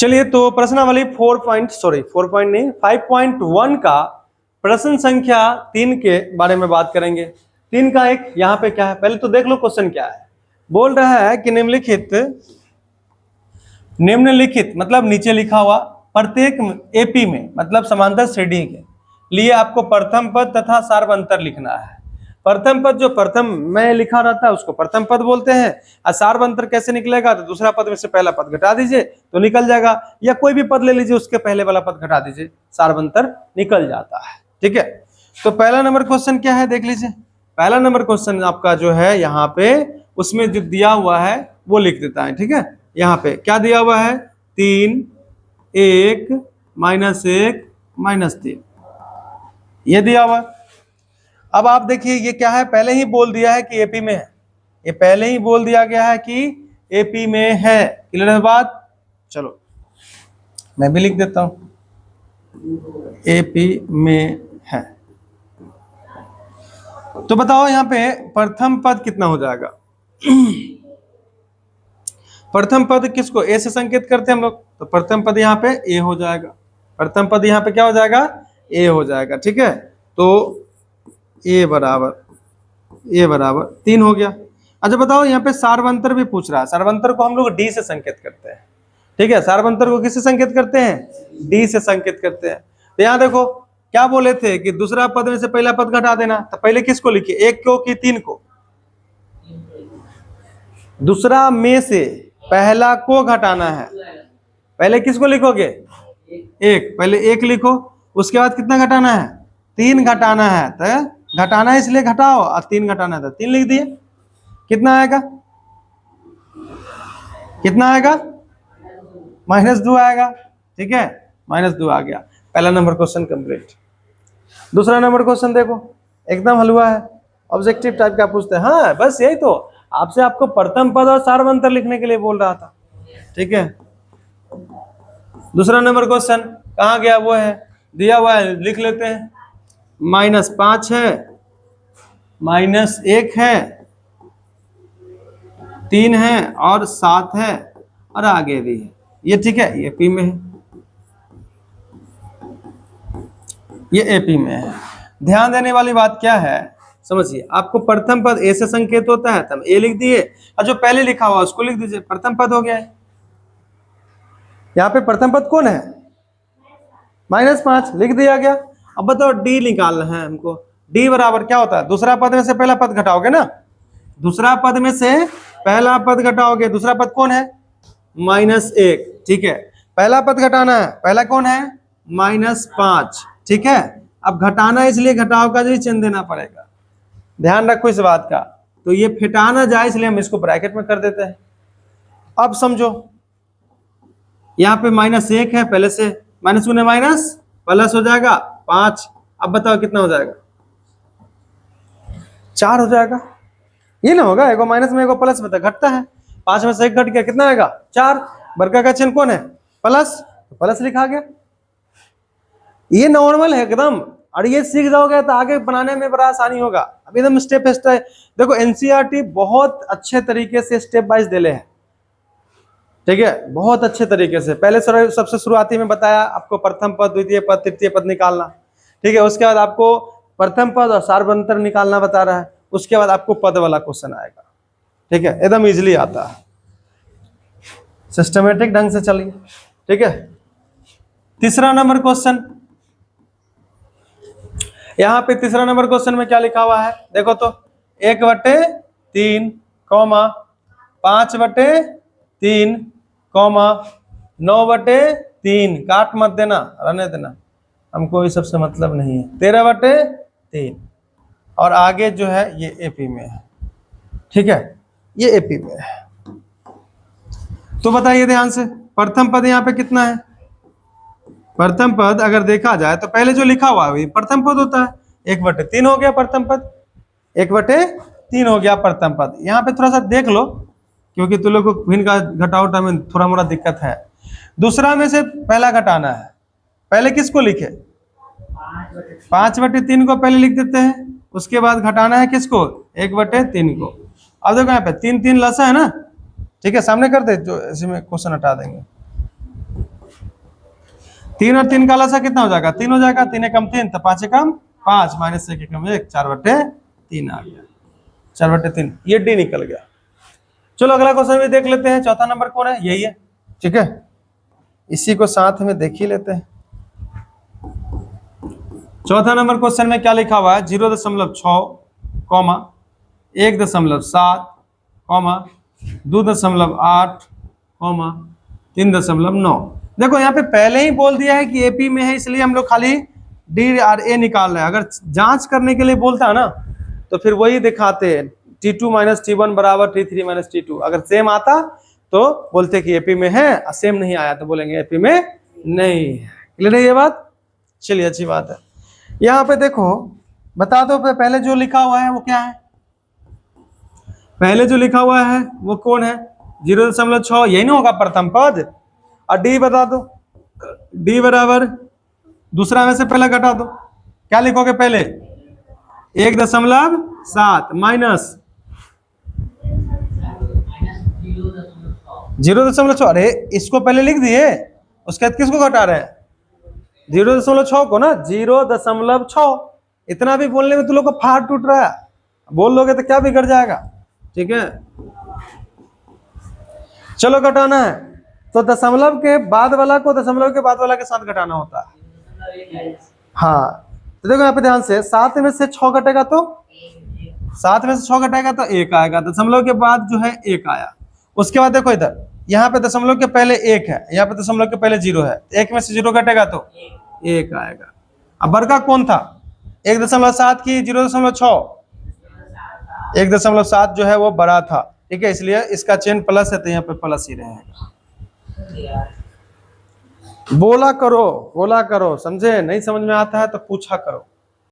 चलिए तो प्रश्नावली 5.1 का प्रश्न संख्या 3 के बारे में बात करेंगे। 3 का एक यहाँ पे क्या है, पहले तो देख लो क्वेश्चन क्या है। बोल रहा है कि निम्नलिखित मतलब नीचे लिखा हुआ प्रत्येक एपी में मतलब समांतर श्रेणी के लिए आपको प्रथम पद तथा सार्वंतर लिखना है। प्रथम पद जो प्रथम में लिखा रहता है उसको प्रथम पद बोलते हैं, और सार्वंतर कैसे निकलेगा तो दूसरा पद में से पहला पद घटा दीजिए तो निकल जाएगा, या कोई भी पद ले लीजिए उसके पहले वाला पद घटा दीजिए, सार्वंतर निकल जाता है। ठीक है, तो पहला नंबर क्वेश्चन क्या है देख लीजिए। पहला नंबर क्वेश्चन आपका जो है यहाँ पे उसमें जो दिया हुआ है वो लिख देता है। ठीक है, यहाँ पे क्या दिया हुआ है 3 1 -1 -3 ये दिया हुआ। अब आप देखिए ये क्या है, पहले ही बोल दिया है कि एपी में है, ये पहले ही बोल दिया गया है कि एपी में है। क्लियर है बात? चलो मैं भी लिख देता हूं एपी में है। तो बताओ यहाँ पे प्रथम पद कितना हो जाएगा। प्रथम पद किसको ए से संकेत करते हैं हम लोग, तो प्रथम पद यहाँ पे ए हो जाएगा। प्रथम पद यहाँ पे क्या हो जाएगा, ए हो जाएगा। ठीक है, तो ए बराबर 3 हो गया। अच्छा बताओ यहाँ पे सार्वंतर भी पूछ रहा है, सार्वंतर को हम लोग डी से संकेत करते हैं। ठीक है, सार्वंतर को किससे संकेत करते हैं, डी से संकेत करते हैं। तो यहाँ देखो क्या बोले थे कि दूसरा पद में से पहला पद घटा देना, तो पहले किसको लिखिए, 1 को कि 3 को, दूसरा में से पहला को घटाना है। पहले किसको लिखोगे, 1, पहले 1 लिखो, उसके बाद कितना घटाना है, 3 घटाना है। तो घटाना है इसलिए घटाओ, और 3 घटाना है तो 3 लिख दिए। कितना आएगा, कितना आएगा, -2 आएगा। ठीक है, -2 आ गया। पहला नंबर क्वेश्चन कंप्लीट। दूसरा नंबर क्वेश्चन देखो एकदम हलवा है, ऑब्जेक्टिव टाइप का पूछते हैं। हाँ बस यही तो आपसे आपको प्रथम पद और सार्वंतर लिखने के लिए बोल रहा था। ठीक है, दूसरा नंबर क्वेश्चन कहाँ गया, वो है दिया हुआ है, लिख लेते हैं। -5 है, -1 है, 3 है और 7 है और आगे भी है। ये ठीक है, ये पी में है, ये एपी में है। ध्यान देने वाली बात क्या है समझिए, आपको प्रथम पद ए से संकेत होता है तब ए लिख दिए, और जो पहले लिखा हुआ उसको लिख दीजिए, प्रथम पद हो गया है। यहाँ पे प्रथम पद कौन है, -5 लिख दिया गया। अब बताओ डी निकालना है हमको। डी बराबर क्या होता है, दूसरा पद में से पहला पद घटाओगे ना, दूसरा पद में से पहला पद घटाओगे, दूसरा पद कौन है, -1। ठीक है, पहला पद घटाना है, पहला कौन है, -5। ठीक है, अब घटाना इसलिए घटाओ का जो चिन्ह देना पड़ेगा, ध्यान रखो इस बात का। तो ये फिटा ना जाए इसलिए हम इसको ब्रैकेट में कर देते हैं। अब समझो यहाँ पे -1 है, पहले से माइनस में माइनस प्लस हो जाएगा 5। अब बताओ कितना हो जाएगा, 4 हो जाएगा। ये ना होगा, एगो माइनस में एगो प्लस में तो घटता है, 5 में से 1 घट गया, कितना आएगा 4। वर्ग का चिन्ह कौन है, प्लस, प्लस लिखा गया। ये नॉर्मल है एकदम, और ये सीख जाओगे तो आगे बनाने में बड़ा आसानी होगा। अब एकदम स्टेप बाय स्टेप देखो, एनसीईआरटी बहुत अच्छे तरीके से स्टेप वाइज देले हैं। ठीक है, बहुत अच्छे तरीके से। पहले सबसे शुरुआती में बताया आपको प्रथम पद, द्वितीय पद, तृतीय पद निकालना। ठीक है, उसके बाद आपको प्रथम पद और सार्वंतर निकालना बता रहा है, उसके बाद आपको पद वाला क्वेश्चन आएगा। ठीक है, एकदम इजीली आता है, सिस्टमेटिक ढंग से चलिए। ठीक है, तीसरा नंबर क्वेश्चन, यहाँ पे तीसरा नंबर क्वेश्चन में क्या लिखा हुआ है देखो तो, 1/3, 5/3, 9/3, काट मत देना, रहने देना, हमको ये सबसे मतलब नहीं है। 13/3 और आगे जो है ये एपी में है। ठीक है, ये एपी में है। तो बताइए ध्यान से, प्रथम पद यहाँ पे कितना है, प्रथम पद अगर देखा जाए तो पहले जो लिखा हुआ है प्रथम पद होता है, 1/3 हो गया प्रथम पद, 1/3 हो गया प्रथम पद। यहाँ पे थोड़ा सा देख लो क्योंकि तुम लोग को भिन्न का घटावटा में थोड़ा मोड़ा दिक्कत है। दूसरा में से पहला घटाना है, पहले किसको लिखे, 5/3 को पहले लिख देते हैं, उसके बाद घटाना है किसको, 1/3 को। अब देखो यहाँ पे 3 3 लसा है ना। ठीक है, सामने कर दे, जो इसमें क्वेश्चन हटा देंगे। 3 और 3 का लसा कितना हो जाएगा? 3 हो जाएगा। 3 एकम 3 तो 5 एकम 5 माइनस 1 एकम 1, 4/3 आ गया। 4/3 ये डी निकल गया। चलो अगला क्वेश्चन भी देख लेते हैं। चौथा नंबर कौन है? यही है, ठीक है, इसी को साथ में देख ही लेते हैं। चौथा नंबर क्वेश्चन में क्या लिखा हुआ है? 0.6 कॉमा 1.7 कॉमा 2.8 कॉमा 3.9। देखो यहाँ पे पहले ही बोल दिया है कि एपी में है, इसलिए हम लोग खाली डी और ए निकाल रहे हैं। अगर जांच करने के लिए बोलता है ना तो फिर वही दिखाते हैं, T2 माइनस T1 बराबर T3 माइनस T2। अगर सेम आता तो बोलते कि एपी में है, और सेम नहीं आया तो बोलेंगे एपी में नहीं है। क्लियर है ये बात? चलिए अच्छी बात है। यहाँ पे देखो बता दो पहले जो लिखा हुआ है वो क्या है? पहले जो लिखा हुआ है वो कौन है? 0.6, यही ना होगा प्रथम पद। और डी बता दो, डी बराबर दूसरा में से पहले घटा दो। क्या लिखोगे पहले? 1.7 माइनस 0.6। अरे इसको पहले लिख दिए, उसके बाद किसको घटा रहे हैं? 0.6 को ना, 0.6। इतना भी बोलने में तुम लोग को फाड़ टूट रहा है, बोल लोगे तो क्या बिगड़ जाएगा? ठीक है, चलो घटाना है तो दशमलव के बाद वाला को दशमलव के बाद वाला के साथ घटाना होता है। हाँ तो देखो यहाँ पे ध्यान से, 7 में से 6 घटेगा तो 7 में से 6 घटेगा तो 1 आएगा। दशमलव के बाद जो है 1 आया। उसके बाद देखो इधर, यहाँ पे दशमलव के पहले 1 है, यहाँ पे दशमलव के पहले 0 है। 1 में से 0 घटेगा तो 1 आएगा। अब वर्गा कौन था? 1.7 की 0.6, 1.7 जो है वो बड़ा था, ठीक है, इसलिए इसका चिन्ह प्लस है तो यहाँ पे प्लस ही रहेगा। बोला करो, बोला करो, समझे? नहीं समझ में आता है तो पूछा करो।